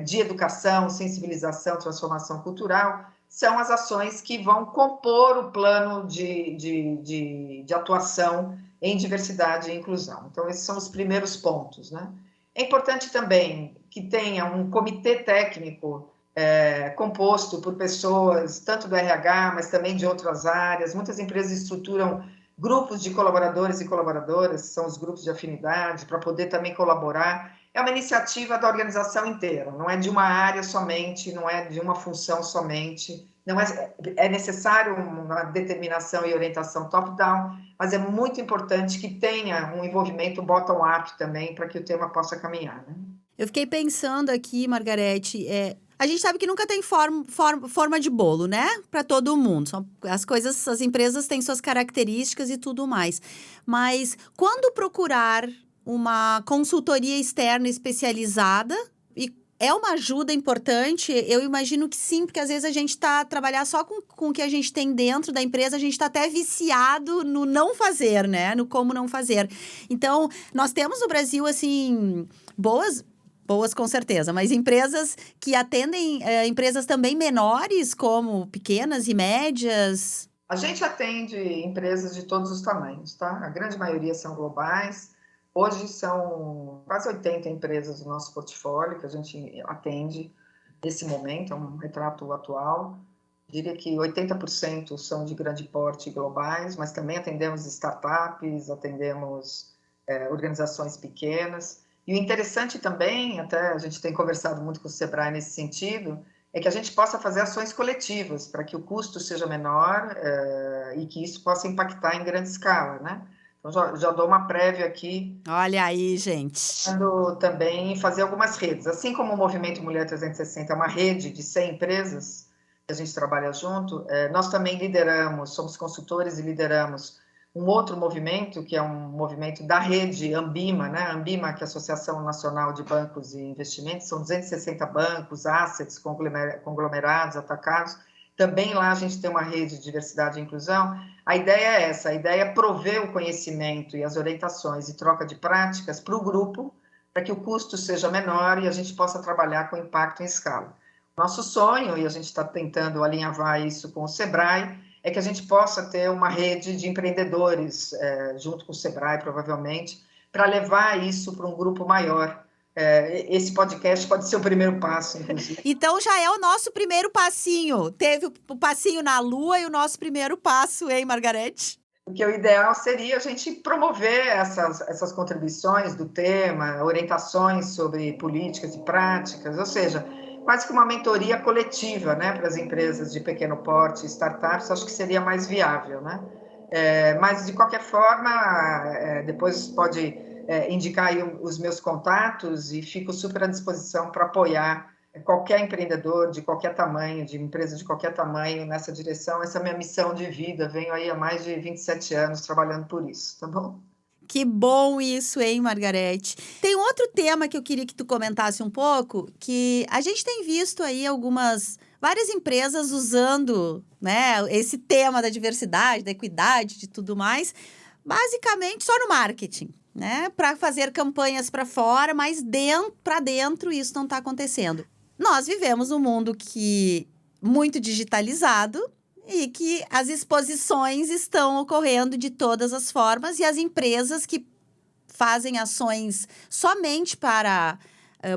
de educação, sensibilização, transformação cultural, são as ações que vão compor o plano de atuação em diversidade e inclusão. Então, esses são os primeiros pontos, né? É importante também que tenha um comitê técnico composto por pessoas, tanto do RH, mas também de outras áreas. Muitas empresas estruturam grupos de colaboradores e colaboradoras, são os grupos de afinidade, para poder também colaborar. É uma iniciativa da organização inteira, não é de uma área somente, não é de uma função somente. Não é necessário uma determinação e orientação top-down, mas é muito importante que tenha um envolvimento bottom-up também, para que o tema possa caminhar, né? Eu fiquei pensando aqui, Margarete, a gente sabe que nunca tem forma de bolo, né? Para todo mundo. As empresas têm suas características e tudo mais. Mas quando procurar uma consultoria externa especializada, e é uma ajuda importante, eu imagino que sim, porque às vezes a gente está trabalhar só com o que a gente tem dentro da empresa, a gente está até viciado no não fazer, né? No como não fazer. Então, nós temos no Brasil, assim, boas com certeza, mas empresas que atendem empresas também menores, como pequenas e médias. A gente atende empresas de todos os tamanhos, tá? A grande maioria são globais. Hoje são quase 80 empresas do nosso portfólio que a gente atende nesse momento, é um retrato atual. Diria que 80% são de grande porte globais, mas também atendemos startups, atendemos organizações pequenas. E o interessante também, até a gente tem conversado muito com o Sebrae nesse sentido, é que a gente possa fazer ações coletivas para que o custo seja menor e que isso possa impactar em grande escala, né? Então, já dou uma prévia aqui. Olha aí, gente. Também fazer algumas redes. Assim como o Movimento Mulher 360 é uma rede de 100 empresas que a gente trabalha junto, nós também lideramos, somos consultores e lideramos um outro movimento, que é um movimento da rede Ambima, né? Ambima, que é a Associação Nacional de Bancos e Investimentos, são 260 bancos, assets, conglomerados, atacados. Também lá a gente tem uma rede de diversidade e inclusão. A ideia é essa, a ideia é prover o conhecimento e as orientações e troca de práticas para o grupo, para que o custo seja menor e a gente possa trabalhar com impacto em escala. Nosso sonho, e a gente está tentando alinhavar isso com o Sebrae, é que a gente possa ter uma rede de empreendedores, junto com o Sebrae, provavelmente, para levar isso para um grupo maior. Esse podcast pode ser o primeiro passo, inclusive. Então, já é o nosso primeiro passinho. Teve o passinho na Lua e o nosso primeiro passo, hein, Margarete? Porque o ideal seria a gente promover essas contribuições do tema, orientações sobre políticas e práticas, ou seja, quase que uma mentoria coletiva, né, para as empresas de pequeno porte, startups, acho que seria mais viável, né? Mas, de qualquer forma, depois pode indicar aí os meus contatos e fico super à disposição para apoiar qualquer empreendedor de qualquer tamanho, de empresa de qualquer tamanho nessa direção. Essa é a minha missão de vida, venho aí há mais de 27 anos trabalhando por isso, tá bom? Que bom isso, hein, Margarete? Tem outro tema que eu queria que tu comentasse um pouco, que a gente tem visto aí várias empresas usando, né, esse tema da diversidade, da equidade, de tudo mais, basicamente só no marketing, né, para fazer campanhas para fora, mas para dentro isso não está acontecendo. Nós vivemos um mundo muito digitalizado, e que as exposições estão ocorrendo de todas as formas e as empresas que fazem ações somente para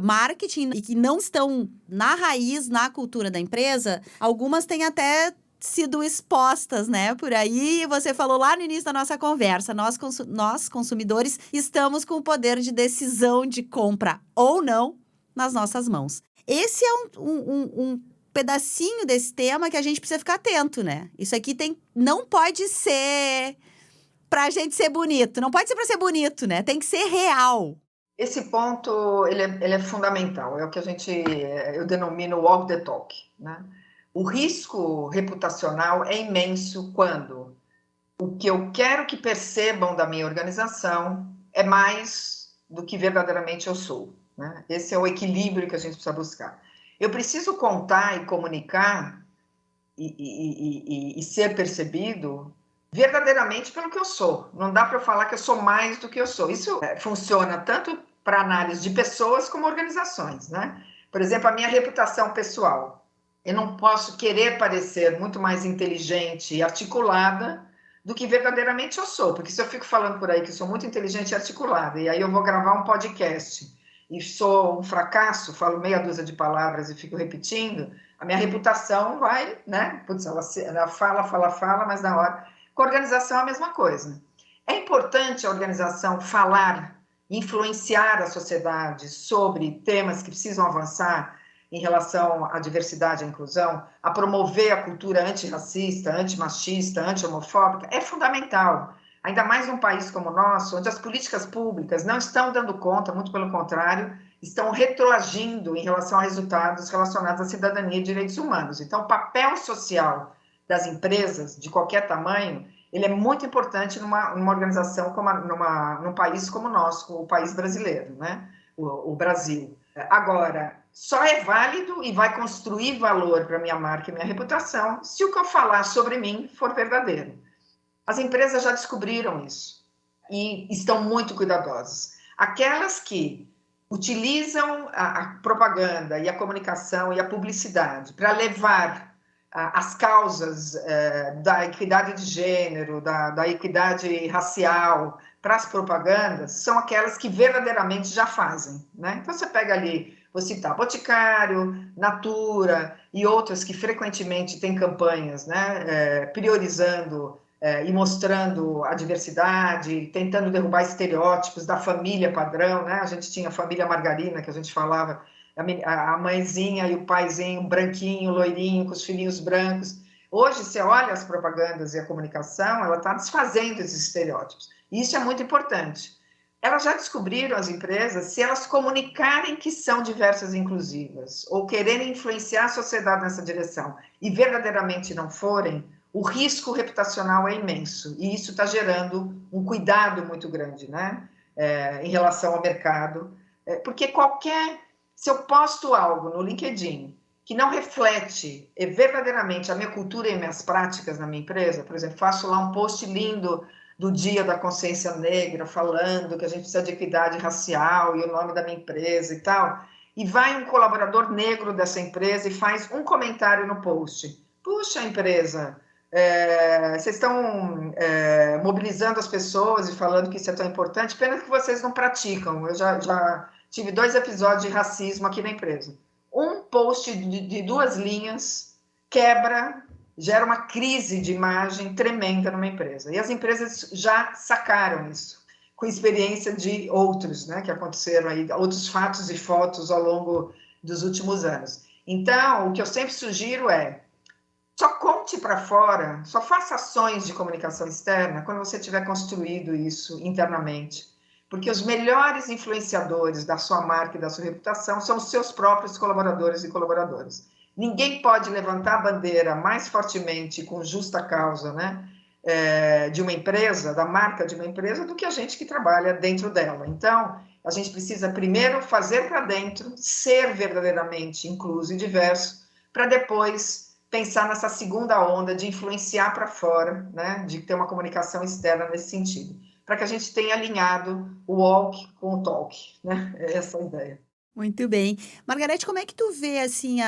marketing e que não estão na raiz, na cultura da empresa, algumas têm até sido expostas, né, por aí. Você falou lá no início da nossa conversa, nós consumidores estamos com o poder de decisão de compra ou não nas nossas mãos. Esse é um pedacinho desse tema que a gente precisa ficar atento, né? Isso aqui não pode ser pra gente ser bonito, não pode ser pra ser bonito, né? Tem que ser real. Esse ponto, ele é fundamental, é o que eu denomino walk the talk, né? O risco reputacional é imenso quando o que eu quero que percebam da minha organização é mais do que verdadeiramente eu sou, né? Esse é o equilíbrio que a gente precisa buscar. Eu preciso contar e comunicar e ser percebido verdadeiramente pelo que eu sou. Não dá para eu falar que eu sou mais do que eu sou. Isso funciona tanto para análise de pessoas como organizações, né? Por exemplo, a minha reputação pessoal. Eu não posso querer parecer muito mais inteligente e articulada do que verdadeiramente eu sou, porque se eu fico falando por aí que eu sou muito inteligente e articulada, e aí eu vou gravar um podcast e sou um fracasso, falo meia dúzia de palavras e fico repetindo, a minha reputação vai, né? Putz, ela fala, mas na hora... Com a organização é a mesma coisa. É importante a organização falar, influenciar a sociedade sobre temas que precisam avançar em relação à diversidade e à inclusão, a promover a cultura antirracista, antimachista, anti-homofóbica, é fundamental. Ainda mais num país como o nosso, onde as políticas públicas não estão dando conta, muito pelo contrário, estão retroagindo em relação a resultados relacionados à cidadania e direitos humanos. Então, o papel social das empresas, de qualquer tamanho, ele é muito importante numa organização, num país como o nosso, o país brasileiro, né? O Brasil. Agora, só é válido e vai construir valor para a minha marca e minha reputação se o que eu falar sobre mim for verdadeiro. As empresas já descobriram isso e estão muito cuidadosas. Aquelas que utilizam a propaganda e a comunicação e a publicidade para levar as causas da equidade de gênero, da equidade racial para as propagandas, são aquelas que verdadeiramente já fazem, né? Então, você pega ali, vou citar Boticário, Natura e outras que frequentemente têm campanhas, né, priorizando e mostrando a diversidade, tentando derrubar estereótipos da família padrão, né? A gente tinha a família margarina, que a gente falava, a mãezinha e o paizinho branquinho, loirinho, com os filhinhos brancos. Hoje, você olha as propagandas e a comunicação, ela está desfazendo esses estereótipos. E isso é muito importante. Elas já descobriram, as empresas, se elas comunicarem que são diversas e inclusivas, ou quererem influenciar a sociedade nessa direção, e verdadeiramente não forem, o risco reputacional é imenso, e isso está gerando um cuidado muito grande, né? Em relação ao mercado, porque se eu posto algo no LinkedIn que não reflete verdadeiramente a minha cultura e minhas práticas na minha empresa, por exemplo, faço lá um post lindo do Dia da Consciência Negra, falando que a gente precisa de equidade racial e o nome da minha empresa e tal, e vai um colaborador negro dessa empresa e faz um comentário no post. Puxa, empresa, vocês estão mobilizando as pessoas e falando que isso é tão importante, pena que vocês não praticam. Eu já tive 2 episódios de racismo aqui na empresa. Um post de 2 linhas gera uma crise de imagem tremenda numa empresa. E as empresas já sacaram isso, com experiência de outros, né, que aconteceram aí, outros fatos e fotos ao longo dos últimos anos. Então, o que eu sempre sugiro só conte para fora, só faça ações de comunicação externa quando você tiver construído isso internamente. Porque os melhores influenciadores da sua marca e da sua reputação são os seus próprios colaboradores e colaboradoras. Ninguém pode levantar a bandeira mais fortemente, com justa causa, né, de uma empresa, da marca de uma empresa, do que a gente que trabalha dentro dela. Então, a gente precisa primeiro fazer para dentro, ser verdadeiramente incluso e diverso, para depois pensar nessa segunda onda de influenciar para fora, né, de ter uma comunicação externa nesse sentido, para que a gente tenha alinhado o walk com o talk, né? É essa a ideia. Muito bem. Margarete, como é que tu vê, assim,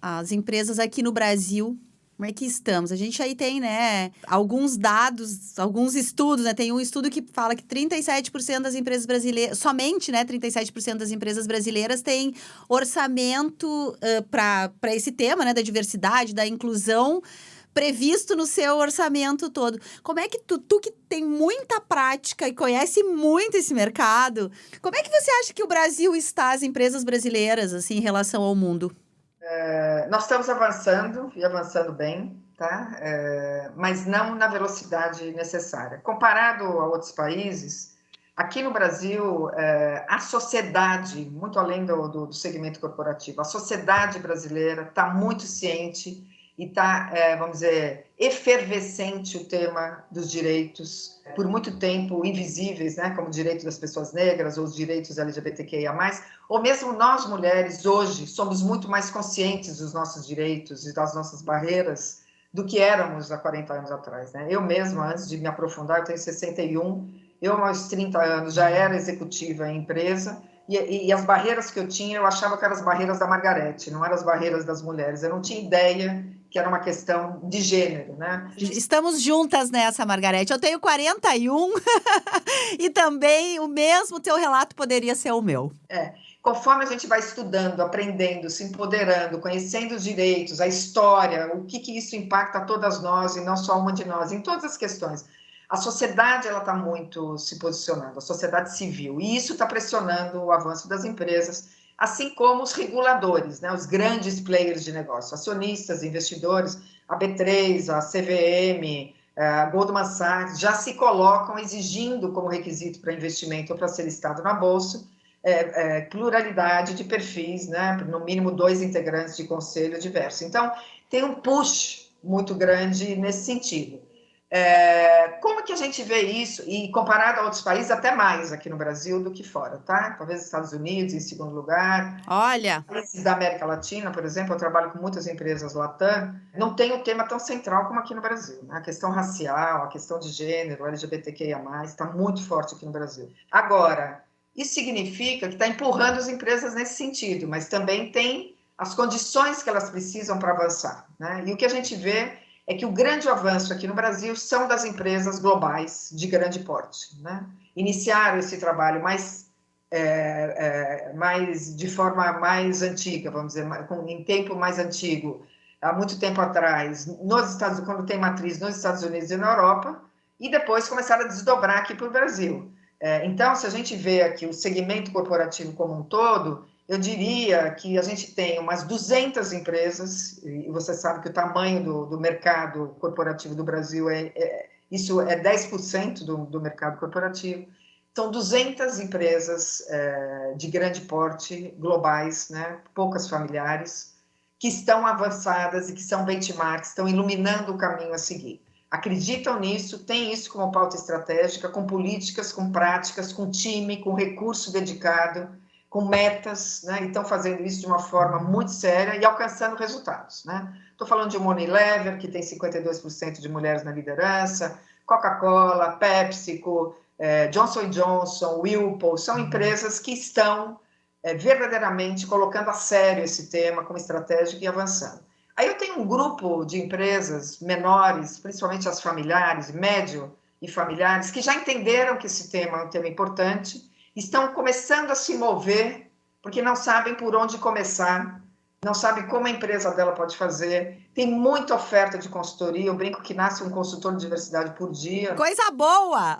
as empresas aqui no Brasil? Como é que estamos? A gente aí tem, né, alguns dados, alguns estudos, né? Tem um estudo que fala que 37% das empresas brasileiras, somente, né, 37% das empresas brasileiras têm orçamento para esse tema, né, da diversidade, da inclusão, previsto no seu orçamento todo. Como é que tu que tem muita prática e conhece muito esse mercado, como é que você acha que o Brasil está, as empresas brasileiras, assim, em relação ao mundo? Nós estamos avançando, e avançando bem, tá? Mas não na velocidade necessária. Comparado a outros países, aqui no Brasil, a sociedade, muito além do segmento corporativo, a sociedade brasileira está muito ciente e está, vamos dizer, efervescente o tema dos direitos, por muito tempo invisíveis, né, como o direito das pessoas negras ou os direitos LGBTQIA+, ou mesmo nós, mulheres, hoje, somos muito mais conscientes dos nossos direitos e das nossas barreiras do que éramos há 40 anos atrás, né? Eu mesma, antes de me aprofundar, eu tenho 61, eu aos 30 anos já era executiva em empresa, e as barreiras que eu tinha, eu achava que eram as barreiras da Margarete, não eram as barreiras das mulheres. Eu não tinha ideia que era uma questão de gênero, né? Estamos juntas nessa, Margarete. Eu tenho 41 e também o mesmo teu relato poderia ser o meu. conforme a gente vai estudando, aprendendo, se empoderando, conhecendo os direitos, a história, o que isso impacta a todas nós e não só uma de nós, em todas as questões. A sociedade ela está muito se posicionando, a sociedade civil, e isso está pressionando o avanço das empresas, assim como os reguladores, né, os grandes players de negócio, acionistas, investidores, a B3, a CVM, a Goldman Sachs, já se colocam exigindo como requisito para investimento ou para ser listado na Bolsa, pluralidade de perfis, né, no mínimo 2 integrantes de conselho diverso. Então, tem um push muito grande nesse sentido. Como que a gente vê isso? E comparado a outros países, até mais aqui no Brasil do que fora, tá? Talvez Estados Unidos em segundo lugar. Olha, Países da América Latina, por exemplo, eu trabalho com muitas empresas Latam, não tem um tema tão central como aqui no Brasil, né? A questão racial, a questão de gênero, LGBTQIA+, está muito forte aqui no Brasil. Agora, isso significa que está empurrando as empresas nesse sentido, mas também tem as condições que elas precisam para avançar, né? E o que a gente vê é que o grande avanço aqui no Brasil são das empresas globais de grande porte, né? Iniciaram esse trabalho mais de forma mais antiga, vamos dizer, em tempo mais antigo, há muito tempo atrás, quando tem matriz nos Estados Unidos e na Europa, e depois começaram a desdobrar aqui para o Brasil. Então, se a gente vê aqui o segmento corporativo como um todo, eu diria que a gente tem umas 200 empresas, e você sabe que o tamanho do mercado corporativo do Brasil isso é 10% do mercado corporativo. São 200 empresas de grande porte, globais, né, poucas familiares, que estão avançadas e que são benchmarks, estão iluminando o caminho a seguir. Acreditam nisso, têm isso como pauta estratégica, com políticas, com práticas, com time, com recurso dedicado, com metas, né? E estão fazendo isso de uma forma muito séria e alcançando resultados, né? Estou falando de Unilever, que tem 52% de mulheres na liderança, Coca-Cola, PepsiCo, Johnson & Johnson, Whirlpool, são empresas que estão verdadeiramente colocando a sério esse tema como estratégico e avançando. Aí eu tenho um grupo de empresas menores, principalmente as familiares, médio e familiares, que já entenderam que esse tema é um tema importante, estão começando a se mover, porque não sabem por onde começar, não sabem como a empresa dela pode fazer. Tem muita oferta de consultoria, eu brinco que nasce um consultor de diversidade por dia. coisa boa!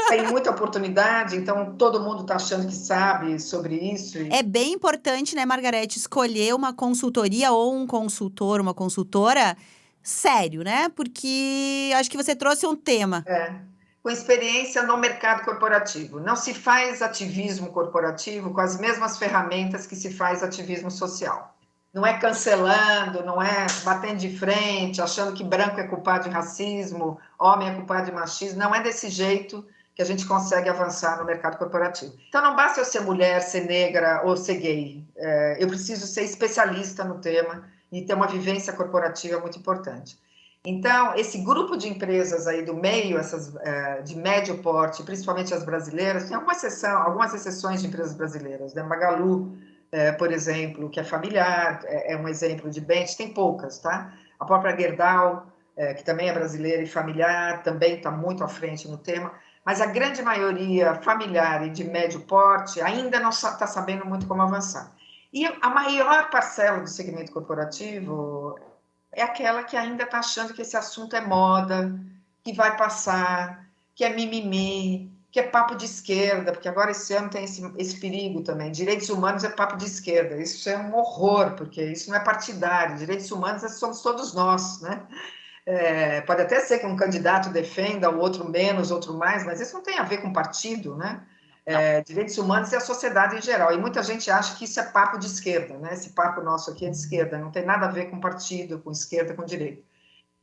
Tem muita oportunidade, então todo mundo está achando que sabe sobre isso. É bem importante, né, Margarete, escolher uma consultoria ou um consultor, uma consultora sério, né? Porque acho que você trouxe um tema. Com experiência no mercado corporativo. Não se faz ativismo corporativo com as mesmas ferramentas que se faz ativismo social. Não é cancelando, não é batendo de frente, achando que branco é culpado de racismo, homem é culpado de machismo. Não é desse jeito que a gente consegue avançar no mercado corporativo. Então, não basta eu ser mulher, ser negra ou ser gay. Eu preciso ser especialista no tema e ter uma vivência corporativa muito importante. Então, esse grupo de empresas aí do meio, essas de médio porte, principalmente as brasileiras, tem algumas exceções de empresas brasileiras, né? Magalu, por exemplo, que é familiar, é um exemplo de bench, tem poucas, tá? A própria Gerdau, que também é brasileira e familiar, também está muito à frente no tema, mas a grande maioria familiar e de médio porte ainda não está sabendo muito como avançar. E a maior parcela do segmento corporativo é aquela que ainda está achando que esse assunto é moda, que vai passar, que é mimimi, que é papo de esquerda, porque agora esse ano tem esse perigo também. Direitos humanos é papo de esquerda. Isso é um horror, porque isso não é partidário. Direitos humanos somos todos nós, né? Pode até ser que um candidato defenda, o outro menos, outro mais, mas isso não tem a ver com partido, né? Direitos humanos e a sociedade em geral. E muita gente acha que isso é papo de esquerda, né? Esse papo nosso aqui é de esquerda, não tem nada a ver com partido, com esquerda, com direita.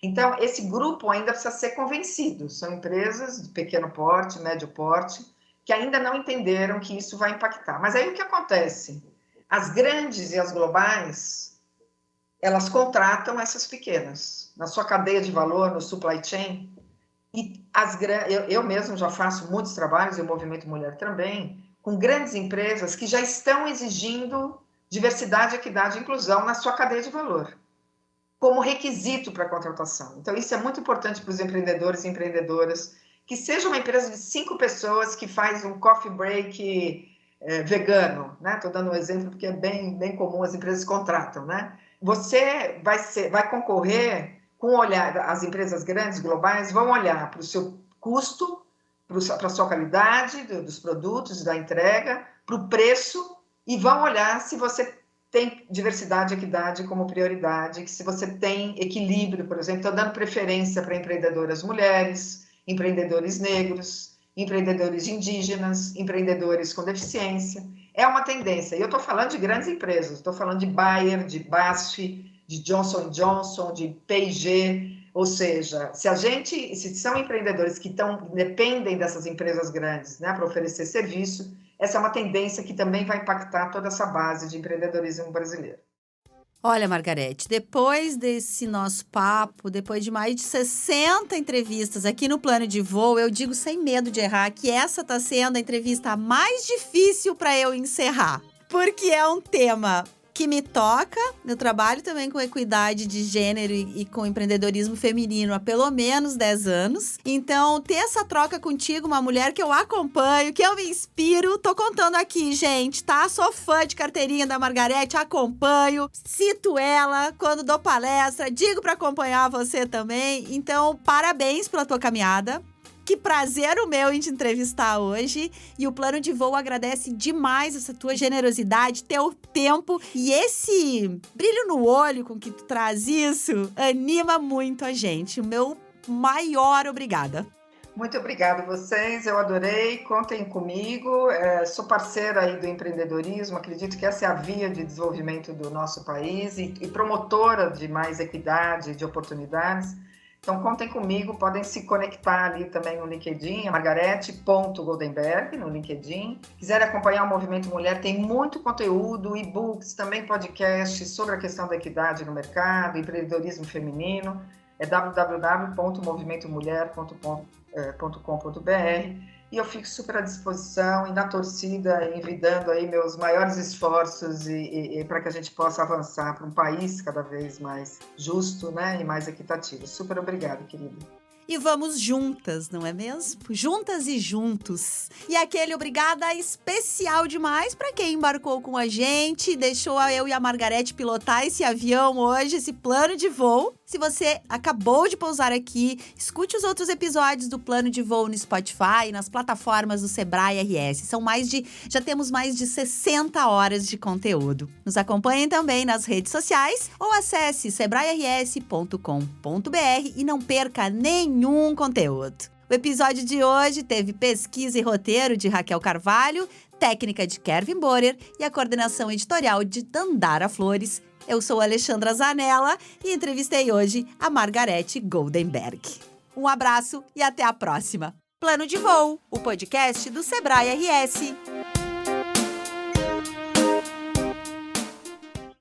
Então, esse grupo ainda precisa ser convencido. São empresas de pequeno porte, médio porte, que ainda não entenderam que isso vai impactar. Mas aí o que acontece? As grandes e as globais, elas contratam essas pequenas. Na sua cadeia de valor, no supply chain, e eu mesmo já faço muitos trabalhos, e o Movimento Mulher também, com grandes empresas que já estão exigindo diversidade, equidade e inclusão na sua cadeia de valor, como requisito para a contratação. Então, isso é muito importante para os empreendedores e empreendedoras, que seja uma empresa de 5 pessoas que faz um coffee break vegano, né? Estou dando um exemplo porque é bem comum, as empresas contratam, né? Você vai concorrer com o olhar, as empresas grandes, globais, vão olhar para o seu custo, para a sua qualidade dos produtos, da entrega, para o preço, e vão olhar se você tem diversidade e equidade como prioridade, se você tem equilíbrio, por exemplo, estou dando preferência para empreendedoras mulheres, empreendedores negros, empreendedores indígenas, empreendedores com deficiência. É uma tendência. E eu estou falando de grandes empresas, estou falando de Bayer, de BASF, de Johnson & Johnson, de P&G, ou seja, se são empreendedores que dependem dessas empresas grandes, né, para oferecer serviço, essa é uma tendência que também vai impactar toda essa base de empreendedorismo brasileiro. Olha, Margarete, depois desse nosso papo, depois de mais de 60 entrevistas aqui no Plano de Voo, eu digo sem medo de errar que essa está sendo a entrevista mais difícil para eu encerrar. Porque é um tema que me toca. Eu trabalho também com equidade de gênero e com empreendedorismo feminino há pelo menos 10 anos. Então, ter essa troca contigo, uma mulher que eu acompanho, que eu me inspiro, tô contando aqui, gente, tá? Sou fã de carteirinha da Margarete, acompanho, cito ela quando dou palestra, digo para acompanhar você também. Então, parabéns pela tua caminhada. Que prazer o meu em te entrevistar hoje. E o Plano de Voo agradece demais essa tua generosidade, teu tempo e esse brilho no olho com que tu traz isso. Anima muito a gente. O meu maior obrigada. Muito obrigada a vocês, eu adorei, contem comigo, sou parceira aí do empreendedorismo, acredito que essa é a via de desenvolvimento do nosso país e promotora de mais equidade, de oportunidades. Então, contem comigo, podem se conectar ali também no LinkedIn, margarete.goldenberg no LinkedIn. Quiserem acompanhar o Movimento Mulher, tem muito conteúdo, e-books, também podcasts sobre a questão da equidade no mercado, empreendedorismo feminino. É www.movimentomulher.com.br e eu fico super à disposição e na torcida, envidando aí meus maiores esforços e para que a gente possa avançar para um país cada vez mais justo, né, e mais equitativo. Super obrigada, querida. E vamos juntas, não é mesmo? Juntas e juntos. E aquele obrigada especial demais para quem embarcou com a gente, deixou eu e a Margarete pilotar esse avião hoje, esse plano de voo. Se você acabou de pousar aqui, escute os outros episódios do Plano de Voo no Spotify, nas plataformas do Sebrae RS. Já temos mais de 60 horas de conteúdo. Nos acompanhem também nas redes sociais ou acesse sebrae-rs.com.br e não perca nenhum conteúdo. O episódio de hoje teve pesquisa e roteiro de Raquel Carvalho, técnica de Kevin Borer e a coordenação editorial de Dandara Flores. Eu sou Alexandra Zanella e entrevistei hoje a Margarete Goldenberg. Um abraço e até a próxima. Plano de Voo, o podcast do Sebrae RS.